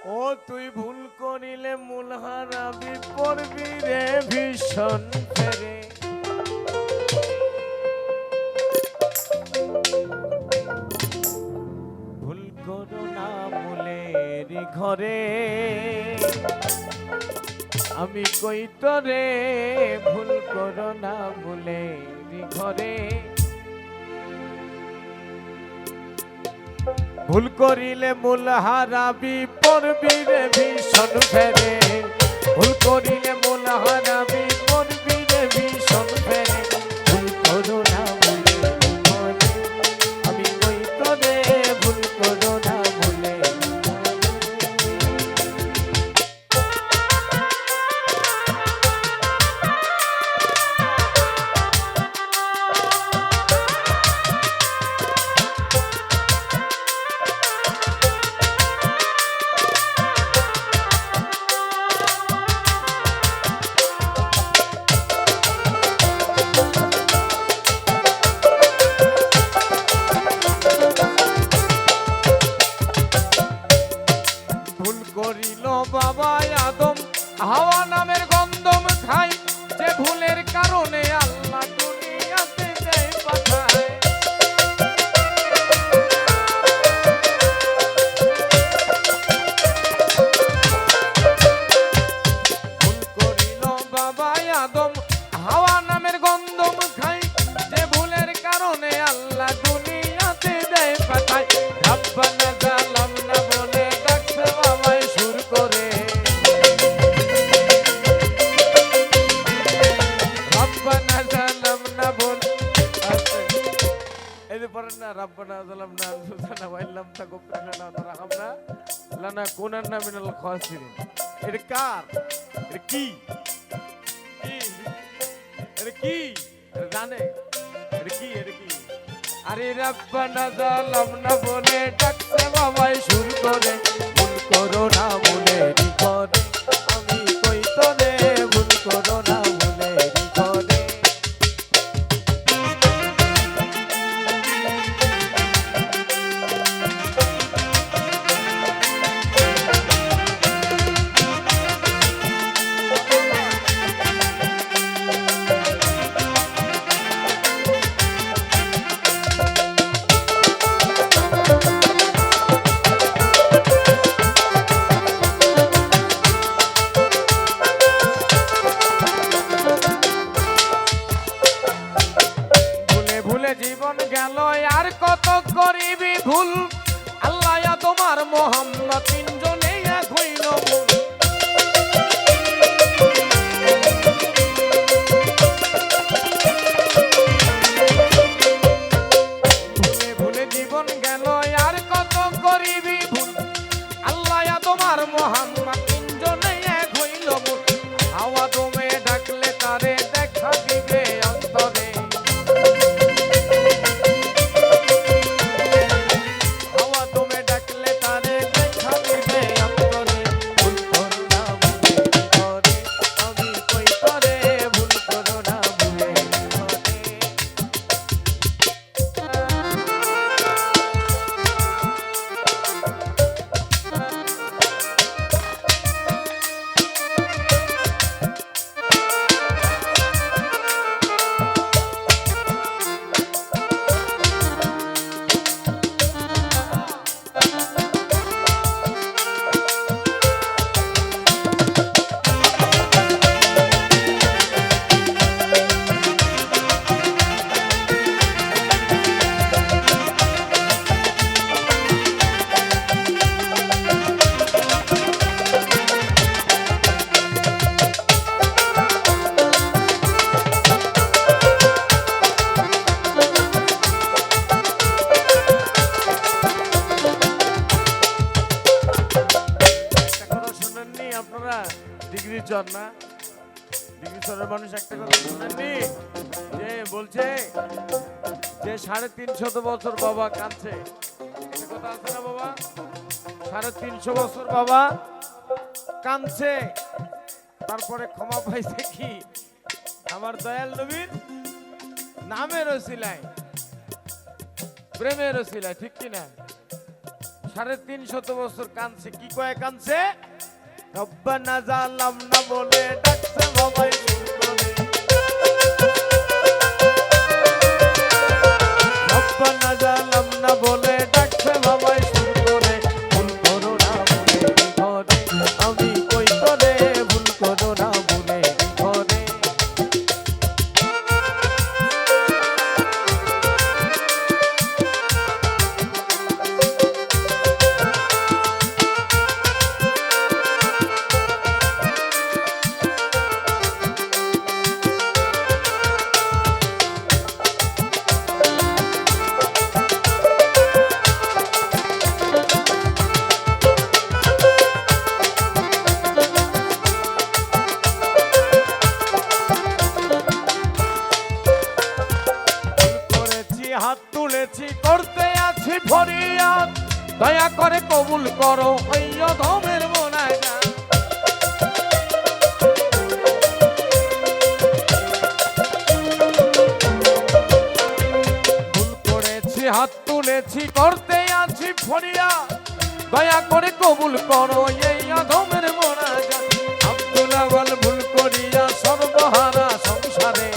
ও তুই ভুল করিলে মূল হারাবি পড়বি রে ভীষণ ফেরে। ভুল করো না মূলের ঘরে আমি কই তোরে, ভুল করো না মূলের ঘরে। ভুল করিলে মূল হারাবি পড়বি রে ভীষণ ফেরে। ভুল করিলে মূল হারাবি পড়বি রে ভীষণ ফেরে। ভুল করো না মূলে ঘরে আমি কই তোরে, ভুল করো না মূলে। করিল বাবা আদম হাওয়া নামের গন্ধম খাই, যে ভুলের কারণে আল্লাহ দুনিয়াতে দেয় পাঠায়। ভুল করিল বাবা আদম হাওয়া নামের গন্ধম খাই, যে ভুলের কারণে আল্লাহ দুনিয়াতে দেয় পাঠায়। রব্বানা জালামনা বলে ডাকছে বাবায় সুর করে, রব্বানা জালামনা বল এই যে পড়েন না, রব্বানা জালামনা আনফুসানা ওয়া ইল্লাম তাগফির লানা ওয়া তারহামনা লানাকুনান্না মিনাল খাসিরিন। এটা কার? এটা কি? এটা কি? এটা জানে? এটা কি? এটা কি? আরে রব্বানা জালামনা বলে ডাকছে বাবাই সুর করে, ভুল করো না বলে করে আমি কই তোরে, ভুল করো না বলে করে। জীবন গেল আর কত করিবি ভুল, আল্লাহ তোমার মোহাম্মদ তিনজনে এক হইল ভুল। ভুলে ভুলে জীবন গেল আর কত করিবি ভুল, আল্লাহ তোমার মোহাম্মদ তিনজনে এক হইল ভুল। হাওয়া দমে ডাকলে তারে দেখা দিবে অন্তরে, ডিগ্রি চর না, ডিগ্রি চরের মানুষ একটা কথা শুনেননি যে বলছে যে 350 বছর বাবা কাঁদছে। একটা কথা আছে না বাবা, 350 বছর বাবা কাঁদছে, তারপরে ক্ষমা পাইছে কি আমার দয়াল নবীর নামের ওসিলায়, প্রেমের ওসিলায়, ঠিক কিনা? 350 বছর কানছে, কি কয়ে কানছে? রব্বানা জালামনা বলে ডাকছে বাবাই সুর করে। রব্বানা জালামনা বলে ডাকছে বাবাই সুর করে। ভুল করো না বলে ঘরে আমি কই করে, ভুল করো না বলে ঘরে। হাত তুলেছি করতে আছি ফরিয়াদ, দয়া করে কবুল করো ওই অধমের মোনাজাত। ভুল করেছি হাত তুলেছি করতে আছি ফরিয়াদ, দয়া করে কবুল করো এই অধমের মোনাজাত। আব্দুল আওয়াল ভুল করিয়া সর্বহারা সংসারে,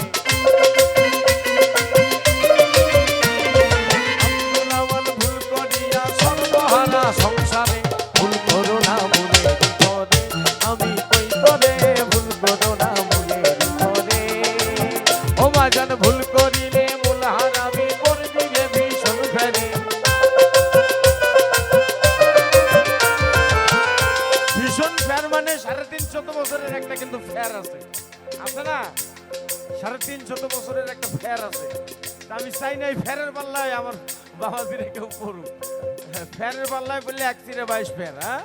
সংসারে ভুল করো না মনে করে আমি কই করে, ভুল করো না মনে করে। ও মাজান ভুল করিলে মূল হারামি করবি রে ভীষণ ফেরে। ভীষণ ফের মানে 350 বছরের একটা কিন্তু ফের আছে, আছে না? 350 বছরের একটা ফের আছে। আমি চাই না এই ফেরের পাল্লায় আমার বাবাজিরে কেউ পড়ুক। ফেরের পাল্লায় বললে 1 চিরে 22 ফের, হ্যাঁ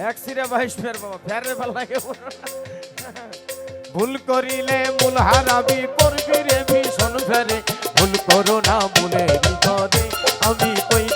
1 চিরে 22 ফের বাবা, ফেরের পাল্লায় কেউ ভুল করিলে মূল হারাবি করবি রে ভীষণ ফেরে। ভুল করো না মনে করে আমি কই